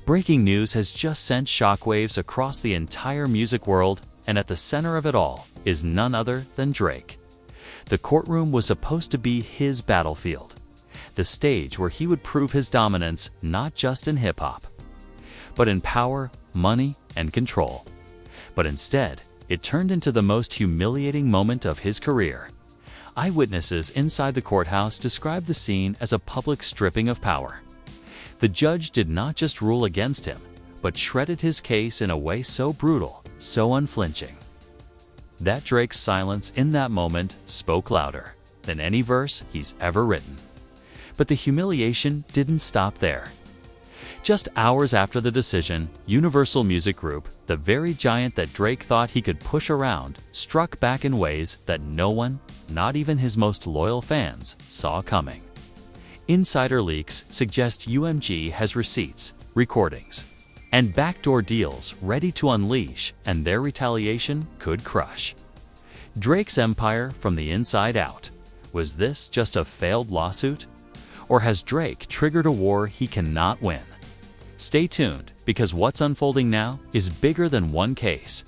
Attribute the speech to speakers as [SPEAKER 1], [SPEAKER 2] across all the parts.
[SPEAKER 1] Breaking news has just sent shockwaves across the entire music world, and at the center of it all is none other than Drake. The courtroom was supposed to be his battlefield, the stage where he would prove his dominance not just in hip-hop, but in power, money, and control. But instead, it turned into the most humiliating moment of his career. Eyewitnesses inside the courthouse described the scene as a public stripping of power. The judge did not just rule against him, but shredded his case in a way so brutal, so unflinching, that Drake's silence in that moment spoke louder than any verse he's ever written. But the humiliation didn't stop there. Just hours after the decision, Universal Music Group, the very giant that Drake thought he could push around, struck back in ways that no one, not even his most loyal fans, saw coming. Insider leaks suggest UMG has receipts, recordings, and backdoor deals ready to unleash, and their retaliation could crush Drake's empire from the inside out. Was this just a failed lawsuit? Or has Drake triggered a war he cannot win? Stay tuned, because what's unfolding now is bigger than one case.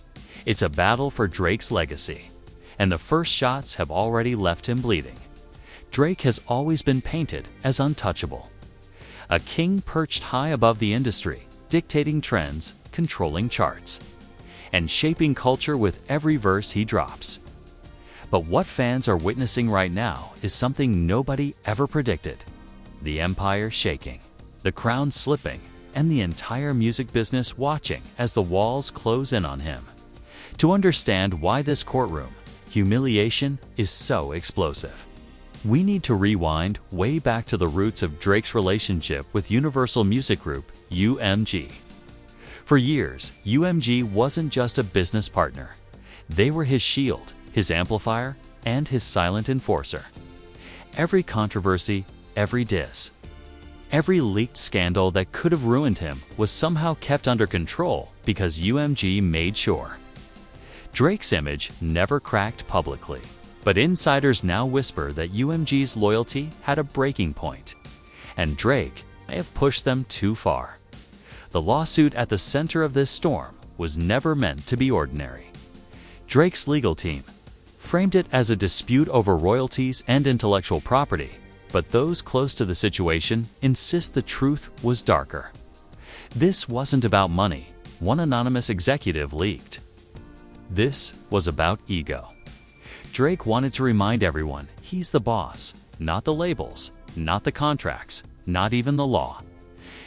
[SPEAKER 1] It's a battle for Drake's legacy, and the first shots have already left him bleeding. Drake has always been painted as untouchable, a king perched high above the industry, dictating trends, controlling charts, and shaping culture with every verse he drops. But what fans are witnessing right now is something nobody ever predicted: the empire shaking, the crown slipping, and the entire music business watching as the walls close in on him. To understand why this courtroom humiliation is so explosive, we need to rewind way back to the roots of Drake's relationship with Universal Music Group, UMG. For years, UMG wasn't just a business partner. They were his shield, his amplifier, and his silent enforcer. Every controversy, every diss, every leaked scandal that could have ruined him was somehow kept under control because UMG made sure. Drake's image never cracked publicly, but insiders now whisper that UMG's loyalty had a breaking point, and Drake may have pushed them too far. The lawsuit at the center of this storm was never meant to be ordinary. Drake's legal team framed it as a dispute over royalties and intellectual property, but those close to the situation insist the truth was darker. This wasn't about money, one anonymous executive leaked. This was about ego. Drake wanted to remind everyone he's the boss, not the labels, not the contracts, not even the law.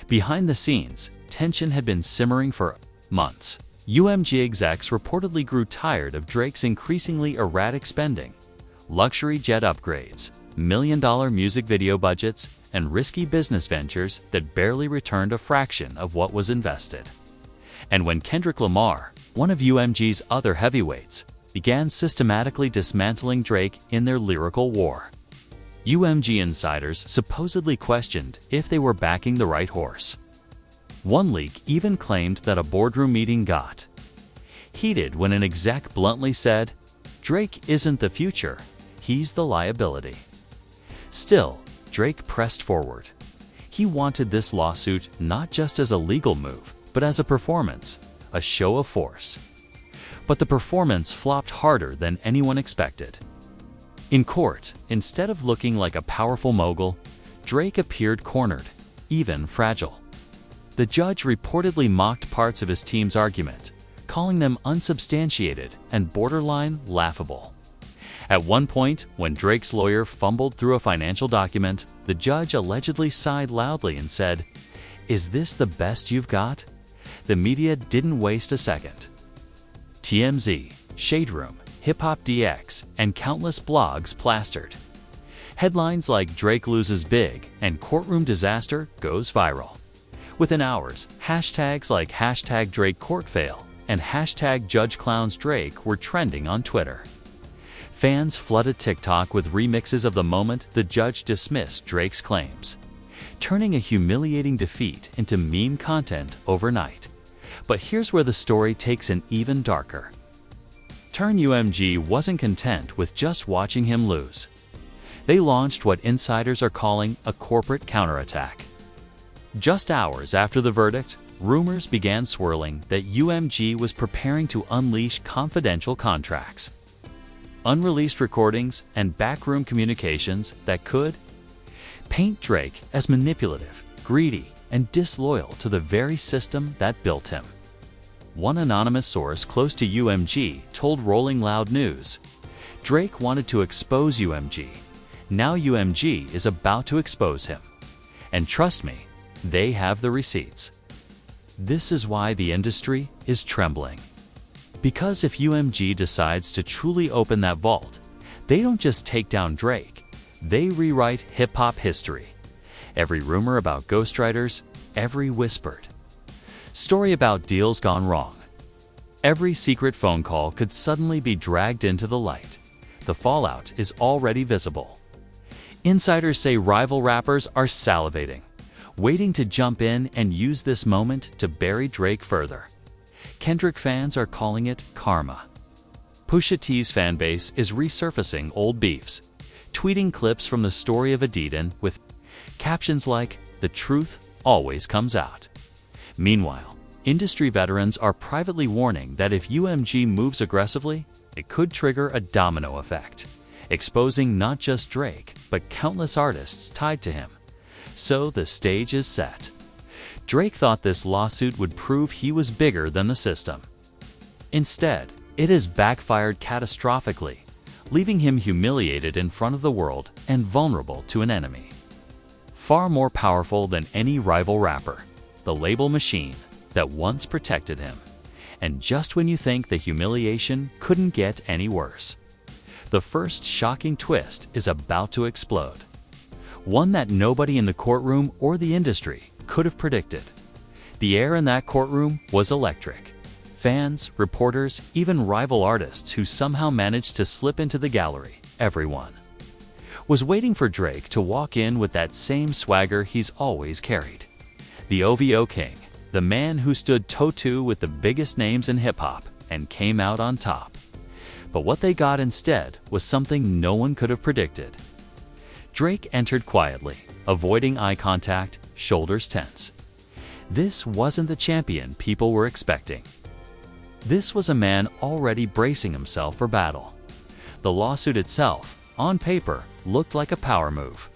[SPEAKER 1] Behind the scenes, tension had been simmering for months. UMG execs reportedly grew tired of Drake's increasingly erratic spending, luxury jet upgrades, million-dollar music video budgets, and risky business ventures that barely returned a fraction of what was invested. And when Kendrick Lamar, one of UMG's other heavyweights, began systematically dismantling Drake in their lyrical war, UMG insiders supposedly questioned if they were backing the right horse. One leak even claimed that a boardroom meeting got heated when an exec bluntly said, "Drake isn't the future, he's the liability." Still, Drake pressed forward. He wanted this lawsuit not just as a legal move, but as a performance, a show of force. But the performance flopped harder than anyone expected. In court, instead of looking like a powerful mogul, Drake appeared cornered, even fragile. The judge reportedly mocked parts of his team's argument, calling them unsubstantiated and borderline laughable. At one point, when Drake's lawyer fumbled through a financial document, the judge allegedly sighed loudly and said, "Is this the best you've got?" The media didn't waste a second. TMZ, Shade Room, Hip Hop DX, and countless blogs plastered headlines like "Drake loses big" and "Courtroom disaster goes viral." Within hours, hashtags like #DrakeCourtFail and #JudgeClownsDrake were trending on Twitter. Fans flooded TikTok with remixes of the moment the judge dismissed Drake's claims, turning a humiliating defeat into meme content overnight. But here's where the story takes an even darker turn. UMG wasn't content with just watching him lose. They launched what insiders are calling a corporate counterattack. Just hours after the verdict, rumors began swirling that UMG was preparing to unleash confidential contracts, unreleased recordings, and backroom communications that could paint Drake as manipulative, greedy, and disloyal to the very system that built him. One anonymous source close to UMG told Rolling Loud News, Drake wanted to expose UMG. Now UMG is about to expose him. And trust me, they have the receipts. This is why the industry is trembling. Because if UMG decides to truly open that vault, they don't just take down Drake, they rewrite hip-hop history. Every rumor about ghostwriters, every whispered story about deals gone wrong. Every secret phone call could suddenly be dragged into the light. The fallout is already visible. Insiders say rival rappers are salivating, waiting to jump in and use this moment to bury Drake further. Kendrick fans are calling it karma. Pusha T's fanbase is resurfacing old beefs, tweeting clips from the story of Adidas with captions like, "The truth always comes out." Meanwhile, industry veterans are privately warning that if UMG moves aggressively, it could trigger a domino effect, exposing not just Drake, but countless artists tied to him. So the stage is set. Drake thought this lawsuit would prove he was bigger than the system. Instead, it has backfired catastrophically, leaving him humiliated in front of the world and vulnerable to an enemy far more powerful than any rival rapper, the label machine that once protected him. And just when you think the humiliation couldn't get any worse, the first shocking twist is about to explode. One that nobody in the courtroom or the industry could have predicted. The air in that courtroom was electric. Fans, reporters, even rival artists who somehow managed to slip into the gallery, everyone was waiting for Drake to walk in with that same swagger he's always carried. The OVO King, the man who stood toe-to-toe with the biggest names in hip-hop and came out on top. But what they got instead was something no one could have predicted. Drake entered quietly, avoiding eye contact, shoulders tense. This wasn't the champion people were expecting. This was a man already bracing himself for battle. The lawsuit itself, on paper, looked like a power move.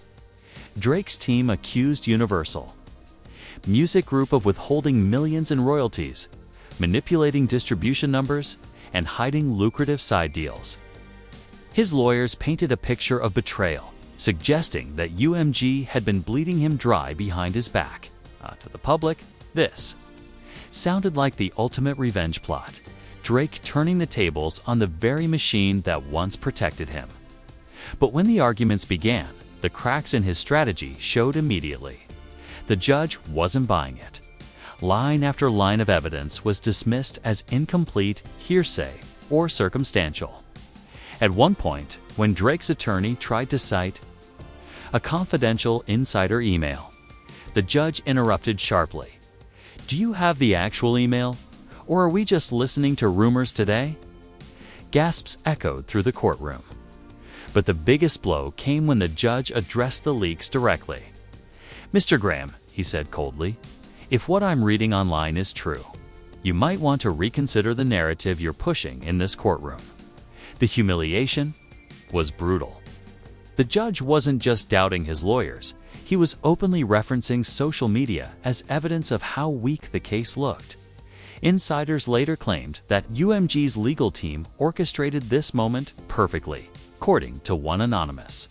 [SPEAKER 1] Drake's team accused Universal Music Group of withholding millions in royalties, manipulating distribution numbers, and hiding lucrative side deals. His lawyers painted a picture of betrayal, suggesting that UMG had been bleeding him dry behind his back. To the public, this sounded like the ultimate revenge plot, Drake turning the tables on the very machine that once protected him. But when the arguments began, the cracks in his strategy showed immediately. The judge wasn't buying it. Line after line of evidence was dismissed as incomplete, hearsay, or circumstantial. At one point, when Drake's attorney tried to cite a confidential insider email, the judge interrupted sharply. "Do you have the actual email? Or are we just listening to rumors today?" Gasps echoed through the courtroom. But the biggest blow came when the judge addressed the leaks directly. "Mr. Graham," he said coldly, "if what I'm reading online is true, you might want to reconsider the narrative you're pushing in this courtroom." The humiliation was brutal. The judge wasn't just doubting his lawyers, he was openly referencing social media as evidence of how weak the case looked. Insiders later claimed that UMG's legal team orchestrated this moment perfectly, according to one anonymous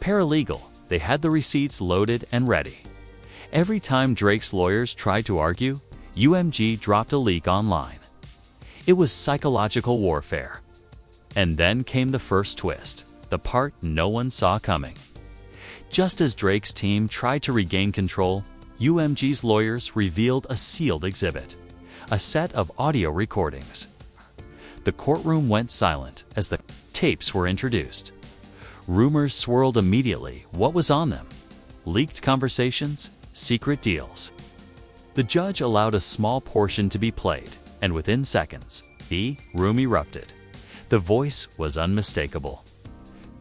[SPEAKER 1] paralegal. They had the receipts loaded and ready. Every time Drake's lawyers tried to argue, UMG dropped a leak online. It was psychological warfare. And then came the first twist, the part no one saw coming. Just as Drake's team tried to regain control, UMG's lawyers revealed a sealed exhibit, a set of audio recordings. The courtroom went silent as the tapes were introduced. Rumors swirled immediately. What was on them? Leaked conversations? Secret deals? The judge allowed a small portion to be played, and within seconds, the room erupted. The voice was unmistakable.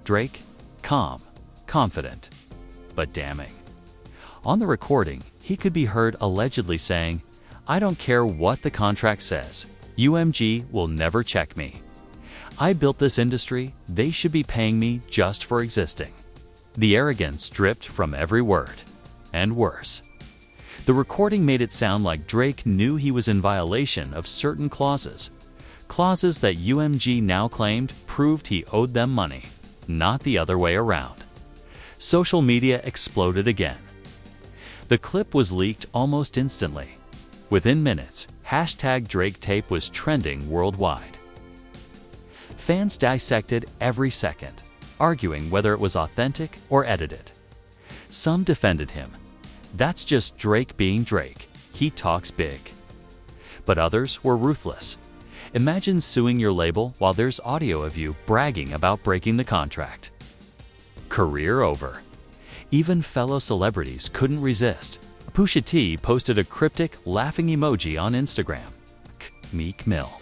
[SPEAKER 1] Drake, calm, confident, but damning. On the recording, he could be heard allegedly saying, I don't care what the contract says. UMG will never check me. I built this industry, they should be paying me just for existing. The arrogance dripped from every word. And worse. The recording made it sound like Drake knew he was in violation of certain clauses. Clauses that UMG now claimed proved he owed them money, not the other way around. Social media exploded again. The clip was leaked almost instantly. Within minutes, #DrakeTape was trending worldwide. Fans dissected every second, arguing whether it was authentic or edited. Some defended him. That's just Drake being Drake. He talks big. But others were ruthless. Imagine suing your label while there's audio of you bragging about breaking the contract. Career over. Even fellow celebrities couldn't resist. Pusha T posted a cryptic laughing emoji on Instagram. Meek Mill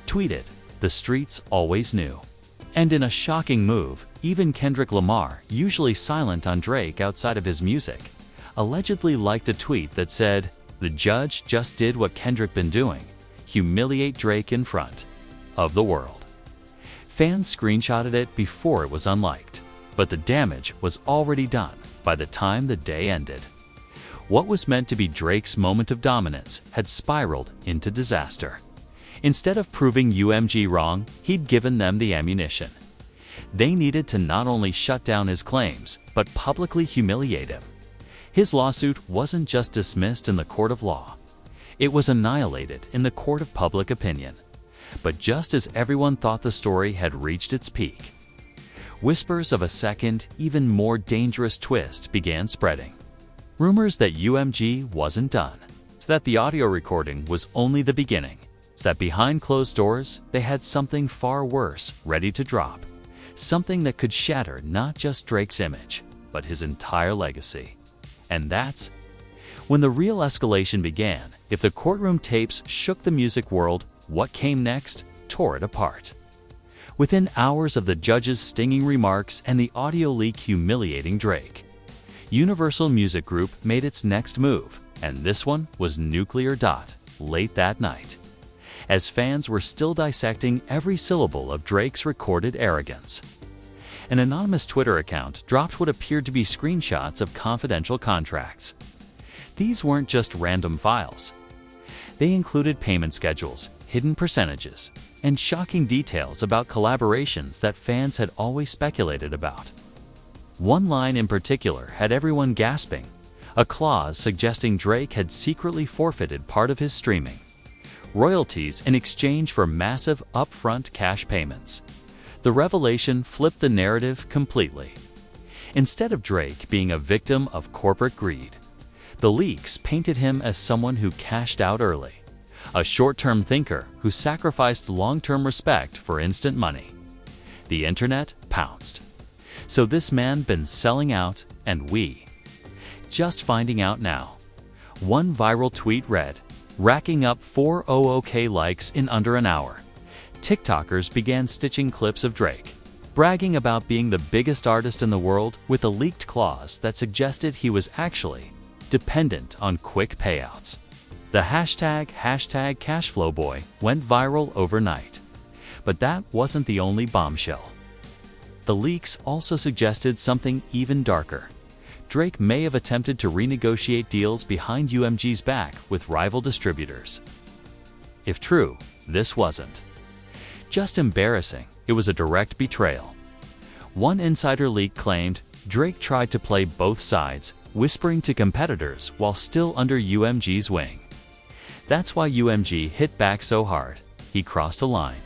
[SPEAKER 1] tweeted, "The streets always knew." And in a shocking move, even Kendrick Lamar, usually silent on Drake outside of his music, allegedly liked a tweet that said, "The judge just did what Kendrick been doing, humiliate Drake in front of the world." Fans screenshotted it before it was unliked, but the damage was already done by the time the day ended. What was meant to be Drake's moment of dominance had spiraled into disaster. Instead of proving UMG wrong, he'd given them the ammunition. They needed to not only shut down his claims, but publicly humiliate him. His lawsuit wasn't just dismissed in the court of law. It was annihilated in the court of public opinion. But just as everyone thought the story had reached its peak, whispers of a second, even more dangerous twist began spreading. Rumors that UMG wasn't done, that the audio recording was only the beginning, that behind closed doors they had something far worse ready to drop, something that could shatter not just Drake's image, but his entire legacy. And that's when the real escalation began. If the courtroom tapes shook the music world, what came next tore it apart. Within hours of the judge's stinging remarks and the audio leak humiliating Drake, Universal Music Group made its next move, and this one was Nuclear Dot, late that night, as fans were still dissecting every syllable of Drake's recorded arrogance. An anonymous Twitter account dropped what appeared to be screenshots of confidential contracts. These weren't just random files. They included payment schedules, hidden percentages, and shocking details about collaborations that fans had always speculated about. One line in particular had everyone gasping, a clause suggesting Drake had secretly forfeited part of his streaming royalties in exchange for massive upfront cash payments. The revelation flipped the narrative completely. Instead of Drake being a victim of corporate greed, the leaks painted him as someone who cashed out early, a short-term thinker who sacrificed long-term respect for instant money. The internet pounced. So this man been selling out, and we just finding out now. One viral tweet read, racking up 400K likes in under an hour. TikTokers began stitching clips of Drake, bragging about being the biggest artist in the world with a leaked clause that suggested he was actually dependent on quick payouts. The hashtag #CashflowBoy went viral overnight. But that wasn't the only bombshell. The leaks also suggested something even darker. Drake may have attempted to renegotiate deals behind UMG's back with rival distributors. If true, this wasn't just embarrassing, it was a direct betrayal. One insider leak claimed Drake tried to play both sides, whispering to competitors while still under UMG's wing. That's why UMG hit back so hard. He crossed a line.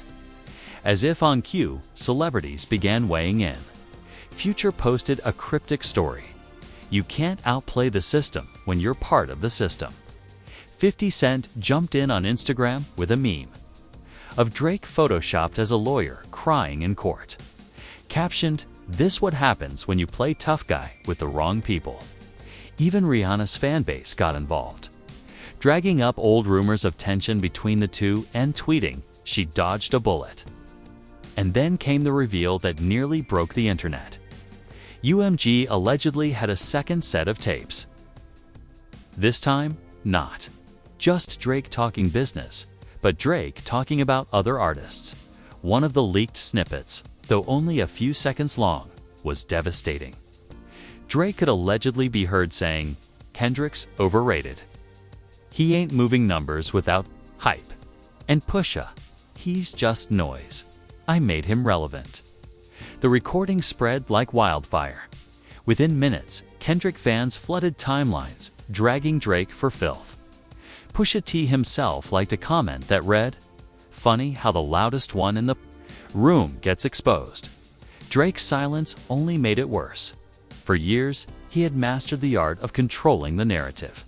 [SPEAKER 1] As if on cue, celebrities began weighing in. Future posted a cryptic story. You can't outplay the system when you're part of the system. 50 Cent jumped in on Instagram with a meme of Drake photoshopped as a lawyer crying in court. Captioned, "This what happens when you play tough guy with the wrong people." Even Rihanna's fanbase got involved, dragging up old rumors of tension between the two and tweeting she dodged a bullet. And then came the reveal that nearly broke the internet. UMG allegedly had a second set of tapes. This time, not just Drake talking business, but Drake talking about other artists. One of the leaked snippets, though only a few seconds long, was devastating. Drake could allegedly be heard saying, "Kendrick's overrated. He ain't moving numbers without hype. And Pusha, he's just noise. I made him relevant." The recording spread like wildfire. Within minutes, Kendrick fans flooded timelines, dragging Drake for filth. Pusha T himself liked a comment that read, "Funny how the loudest one in the room gets exposed." Drake's silence only made it worse. For years, he had mastered the art of controlling the narrative.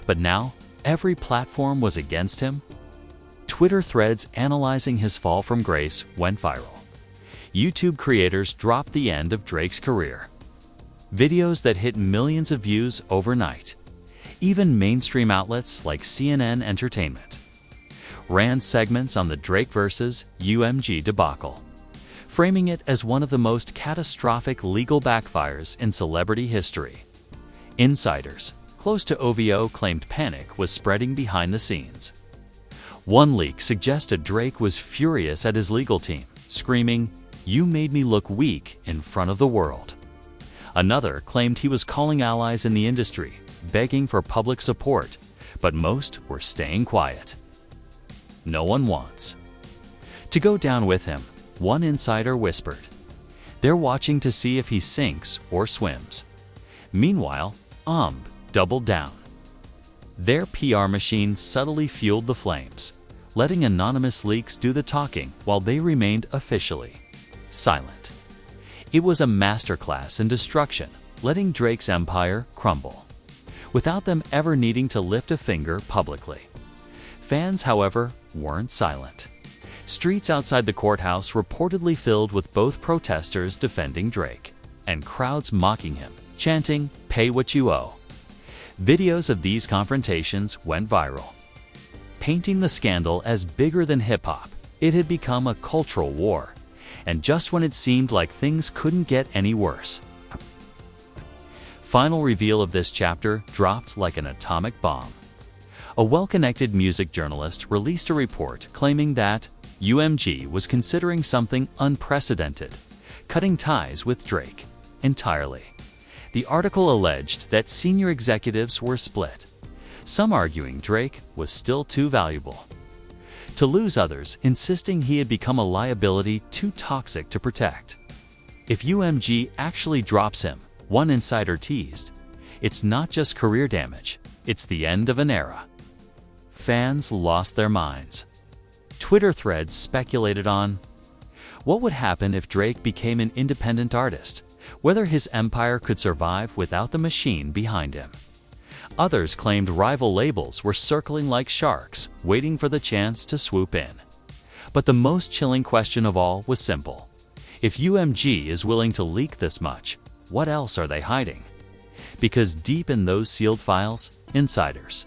[SPEAKER 1] But now, every platform was against him. Twitter threads analyzing his fall from grace went viral. YouTube creators dropped the end of Drake's career. Videos that hit millions of views overnight. Even mainstream outlets like CNN Entertainment ran segments on the Drake vs. UMG debacle, framing it as one of the most catastrophic legal backfires in celebrity history. Insiders close to OVO claimed panic was spreading behind the scenes. One leak suggested Drake was furious at his legal team, screaming, "You made me look weak in front of the world." Another claimed he was calling allies in the industry, begging for public support, but most were staying quiet. No one wants to go down with him, one insider whispered. They're watching to see if he sinks or swims. Meanwhile, doubled down. Their PR machine subtly fueled the flames, letting anonymous leaks do the talking while they remained officially silent. It was a masterclass in destruction, letting Drake's empire crumble, without them ever needing to lift a finger publicly. Fans, however, weren't silent. Streets outside the courthouse reportedly filled with both protesters defending Drake and crowds mocking him, chanting, "Pay what you owe." Videos of these confrontations went viral, painting the scandal as bigger than hip-hop. It had become a cultural war, and just when it seemed like things couldn't get any worse. Final reveal of this chapter dropped like an atomic bomb. A well-connected music journalist released a report claiming that UMG was considering something unprecedented, cutting ties with Drake entirely. The article alleged that senior executives were split, some arguing Drake was still too valuable to lose, others insisting he had become a liability too toxic to protect. If UMG actually drops him, one insider teased, it's not just career damage, it's the end of an era. Fans lost their minds. Twitter threads speculated on what would happen if Drake became an independent artist, whether his empire could survive without the machine behind him. Others claimed rival labels were circling like sharks, waiting for the chance to swoop in. But the most chilling question of all was simple. If UMG is willing to leak this much, what else are they hiding? Because deep in those sealed files, insiders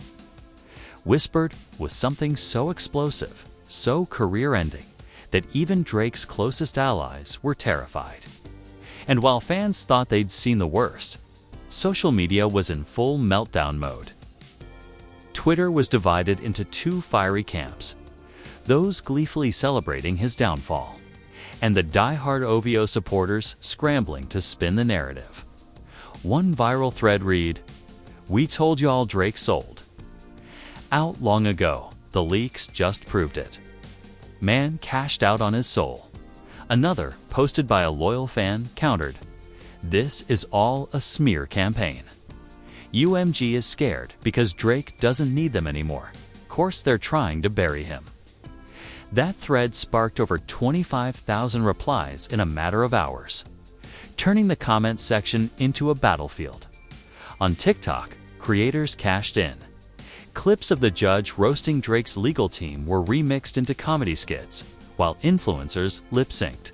[SPEAKER 1] whispered was something so explosive, so career-ending, that even Drake's closest allies were terrified. And while fans thought they'd seen the worst, social media was in full meltdown mode. Twitter was divided into two fiery camps, those gleefully celebrating his downfall, and the die-hard OVO supporters scrambling to spin the narrative. One viral thread read, "We told y'all Drake sold out long ago, the leaks just proved it. Man cashed out on his soul." Another, posted by a loyal fan, countered, "This is all a smear campaign. UMG is scared because Drake doesn't need them anymore. Course they're trying to bury him." That thread sparked over 25,000 replies in a matter of hours, turning the comment section into a battlefield. On TikTok, creators cashed in. Clips of the judge roasting Drake's legal team were remixed into comedy skits, while influencers lip-synced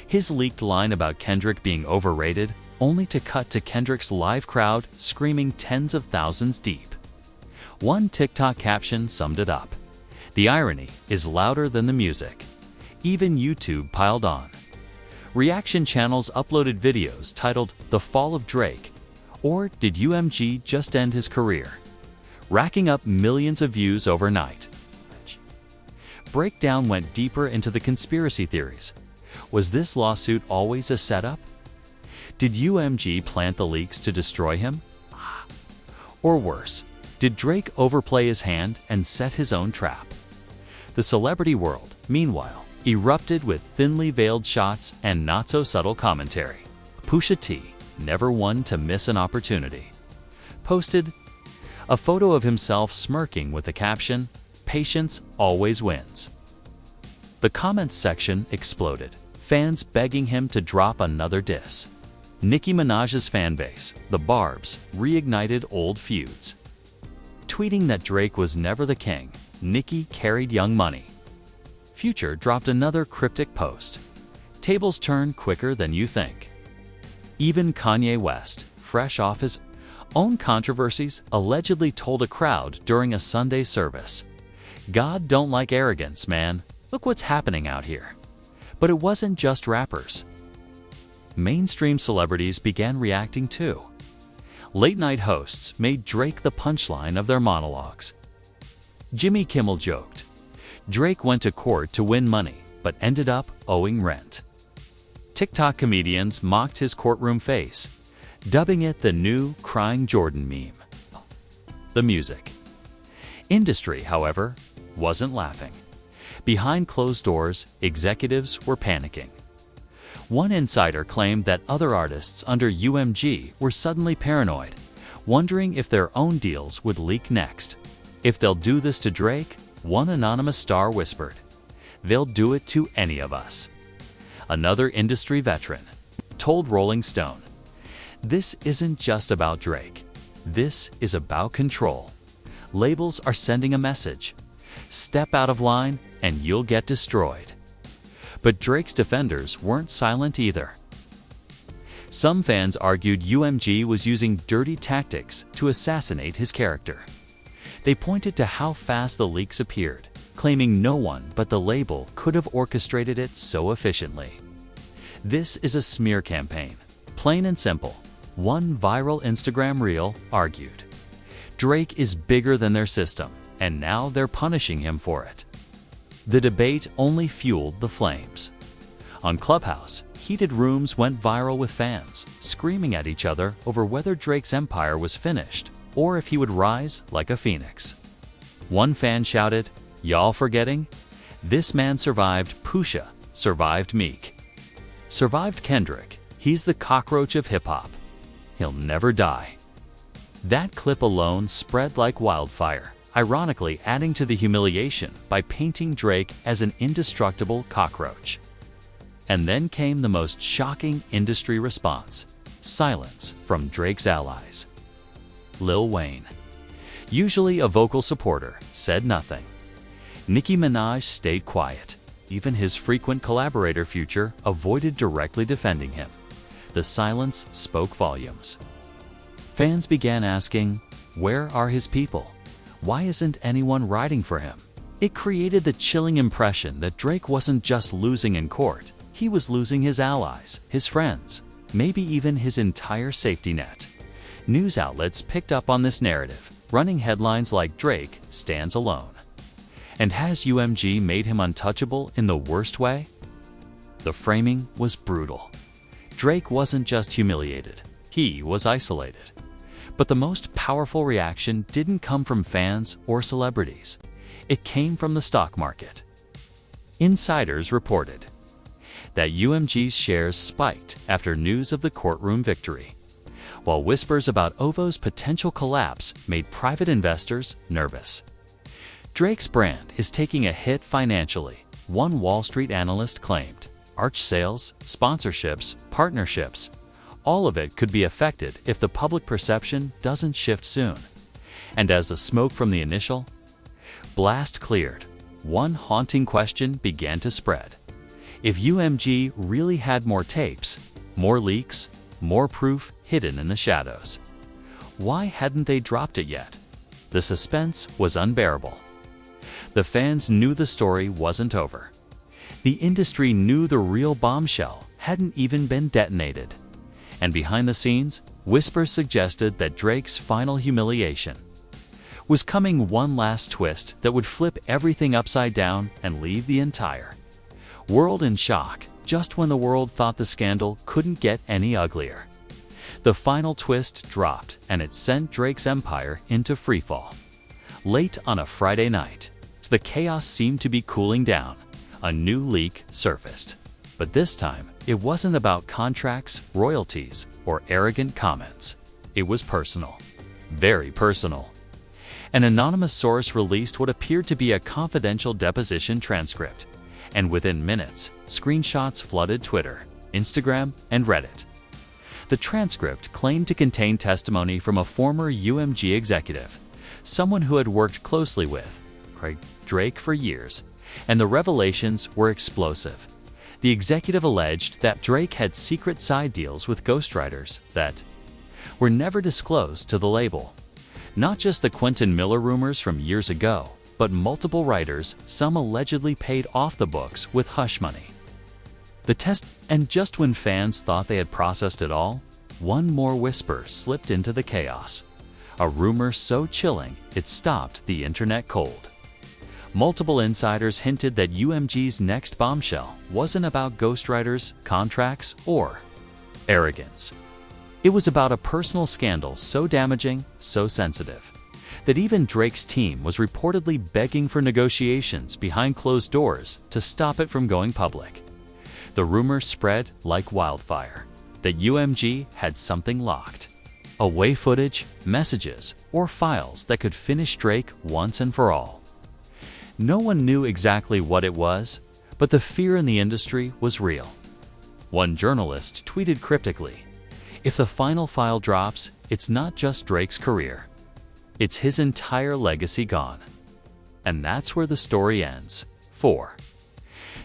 [SPEAKER 1] his leaked line about Kendrick being overrated, only to cut to Kendrick's live crowd screaming tens of thousands deep. One TikTok caption summed it up. "The irony is louder than the music." Even YouTube piled on. Reaction channels uploaded videos titled "The Fall of Drake" or "Did UMG Just End His Career?" racking up millions of views overnight. Breakdown went deeper into the conspiracy theories. Was this lawsuit always a setup? Did UMG plant the leaks to destroy him? Or worse, did Drake overplay his hand and set his own trap? The celebrity world, meanwhile, erupted with thinly veiled shots and not-so-subtle commentary. Pusha T, never one to miss an opportunity, posted a photo of himself smirking with the caption, "Patience always wins." The comments section exploded, fans begging him to drop another diss. Nicki Minaj's fanbase, the Barbs, reignited old feuds. Tweeting that Drake was never the king, Nicki carried Young Money. Future dropped another cryptic post. Tables turn quicker than you think. Even Kanye West, fresh off his own controversies, allegedly told a crowd during a Sunday service, "God don't like arrogance, man. Look what's happening out here." But it wasn't just rappers. Mainstream celebrities began reacting too. Late-night hosts made Drake the punchline of their monologues. Jimmy Kimmel joked, "Drake went to court to win money, but ended up owing rent." TikTok comedians mocked his courtroom face, dubbing it the new crying Jordan meme. The music industry, however, wasn't laughing. Behind closed doors, executives were panicking. One insider claimed that other artists under UMG were suddenly paranoid, wondering if their own deals would leak next. "If they'll do this to Drake," one anonymous star whispered, "they'll do it to any of us." Another industry veteran told Rolling Stone, "This isn't just about Drake. This is about control. Labels are sending a message. Step out of line and you'll get destroyed." But Drake's defenders weren't silent either. Some fans argued UMG was using dirty tactics to assassinate his character. They pointed to how fast the leaks appeared, claiming no one but the label could have orchestrated it so efficiently. "This is a smear campaign, plain and simple," one viral Instagram reel argued. "Drake is bigger than their system, and now they're punishing him for it." The debate only fueled the flames. On Clubhouse, heated rooms went viral with fans screaming at each other over whether Drake's empire was finished or if he would rise like a phoenix. One fan shouted, "Y'all forgetting? This man survived Pusha, survived Meek, survived Kendrick. He's the cockroach of hip-hop. He'll never die." That clip alone spread like wildfire, ironically adding to the humiliation by painting Drake as an indestructible cockroach. And then came the most shocking industry response: silence from Drake's allies. Lil Wayne, usually a vocal supporter, said nothing. Nicki Minaj stayed quiet. Even his frequent collaborator Future avoided directly defending him. The silence spoke volumes. Fans began asking, where are his people? Why isn't anyone riding for him? It created the chilling impression that Drake wasn't just losing in court, he was losing his allies, his friends, maybe even his entire safety net. News outlets picked up on this narrative, running headlines like "Drake stands alone." And has UMG made him untouchable in the worst way? The framing was brutal. Drake wasn't just humiliated, he was isolated. But the most powerful reaction didn't come from fans or celebrities. It came from the stock market. Insiders reported that UMG's shares spiked after news of the courtroom victory, while whispers about OVO's potential collapse made private investors nervous. Drake's brand is taking a hit financially, one Wall Street analyst claimed. Arch sales, sponsorships, partnerships, all of it could be affected if the public perception doesn't shift soon. And as the smoke from the initial blast cleared, one haunting question began to spread. If UMG really had more tapes, more leaks, more proof hidden in the shadows, why hadn't they dropped it yet? The suspense was unbearable. The fans knew the story wasn't over. The industry knew the real bombshell hadn't even been detonated. And behind the scenes, whispers suggested that Drake's final humiliation was coming one last twist that would flip everything upside down and leave the entire world in shock just when the world thought the scandal couldn't get any uglier. The final twist dropped and it sent Drake's empire into freefall. Late on a Friday night, as the chaos seemed to be cooling down, a new leak surfaced. But this time, it wasn't about contracts, royalties, or arrogant comments. It was personal. Very personal. An anonymous source released what appeared to be a confidential deposition transcript, and within minutes, screenshots flooded Twitter, Instagram, and Reddit. The transcript claimed to contain testimony from a former UMG executive, someone who had worked closely with Drake for years, and the revelations were explosive. The executive alleged that Drake had secret side deals with ghostwriters that were never disclosed to the label. Not just the Quentin Miller rumors from years ago, but multiple writers, some allegedly paid off the books with hush money. And just when fans thought they had processed it all, one more whisper slipped into the chaos. A rumor so chilling it stopped the internet cold. Multiple insiders hinted that UMG's next bombshell wasn't about ghostwriters, contracts, or arrogance. It was about a personal scandal so damaging, so sensitive, that even Drake's team was reportedly begging for negotiations behind closed doors to stop it from going public. The rumor spread like wildfire that UMG had something locked. Away footage, messages, or files that could finish Drake once and for all. No one knew exactly what it was, but the fear in the industry was real. One journalist tweeted cryptically, "If the final file drops, it's not just Drake's career. It's his entire legacy gone." And that's where the story ends. 4.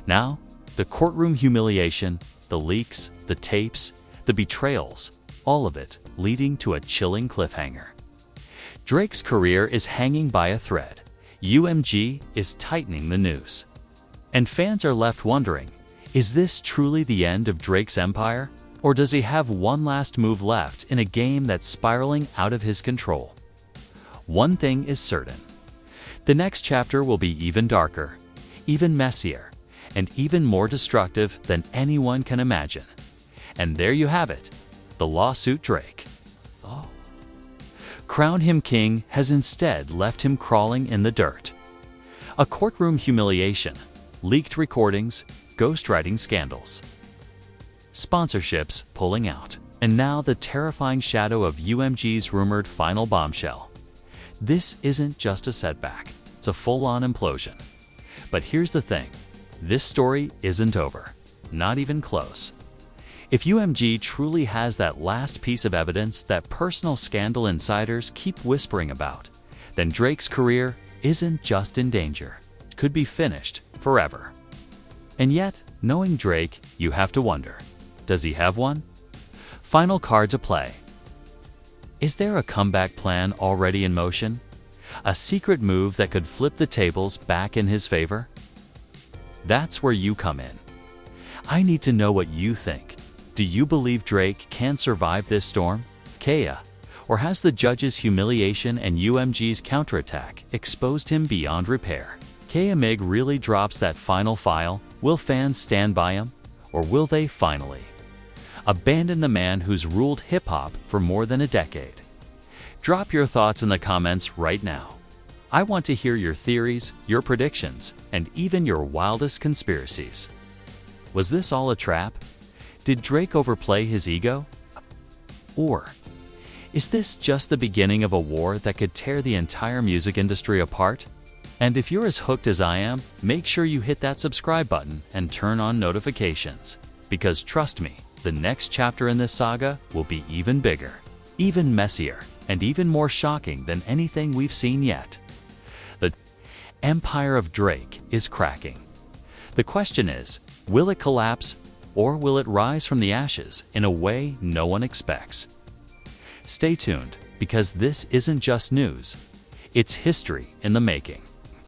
[SPEAKER 1] Now, the courtroom humiliation, the leaks, the tapes, the betrayals, all of it leading to a chilling cliffhanger. Drake's career is hanging by a thread. UMG is tightening the noose. And fans are left wondering, is this truly the end of Drake's empire? Or does he have one last move left in a game that's spiraling out of his control? One thing is certain. The next chapter will be even darker, even messier, and even more destructive than anyone can imagine. And there you have it, the lawsuit Drake. Crown him king has instead left him crawling in the dirt. A courtroom humiliation, leaked recordings, ghostwriting scandals, sponsorships pulling out, and now the terrifying shadow of UMG's rumored final bombshell. This isn't just a setback, it's a full-on implosion. But here's the thing, this story isn't over, not even close. If UMG truly has that last piece of evidence that personal scandal insiders keep whispering about, then Drake's career isn't just in danger. It could be finished forever. And yet, knowing Drake, you have to wonder, does he have one? Final card to play. Is there a comeback plan already in motion? A secret move that could flip the tables back in his favor? That's where you come in. I need to know what you think. Do you believe Drake can survive this storm? Or has the judge's humiliation and UMG's counterattack exposed him beyond repair? Mig really drops that final file. Will fans stand by him? Or will they finally abandon the man who's ruled hip-hop for more than a decade? Drop your thoughts in the comments right now. I want to hear your theories, your predictions, and even your wildest conspiracies. Was this all a trap? Did Drake overplay his ego? Or is this just the beginning of a war that could tear the entire music industry apart? And if you're as hooked as I am, make sure you hit that subscribe button and turn on notifications. Because trust me, the next chapter in this saga will be even bigger, even messier, and even more shocking than anything we've seen yet. The empire of Drake is cracking. The question is, will it collapse? Or will it rise from the ashes in a way no one expects? Stay tuned, because this isn't just news, it's history in the making.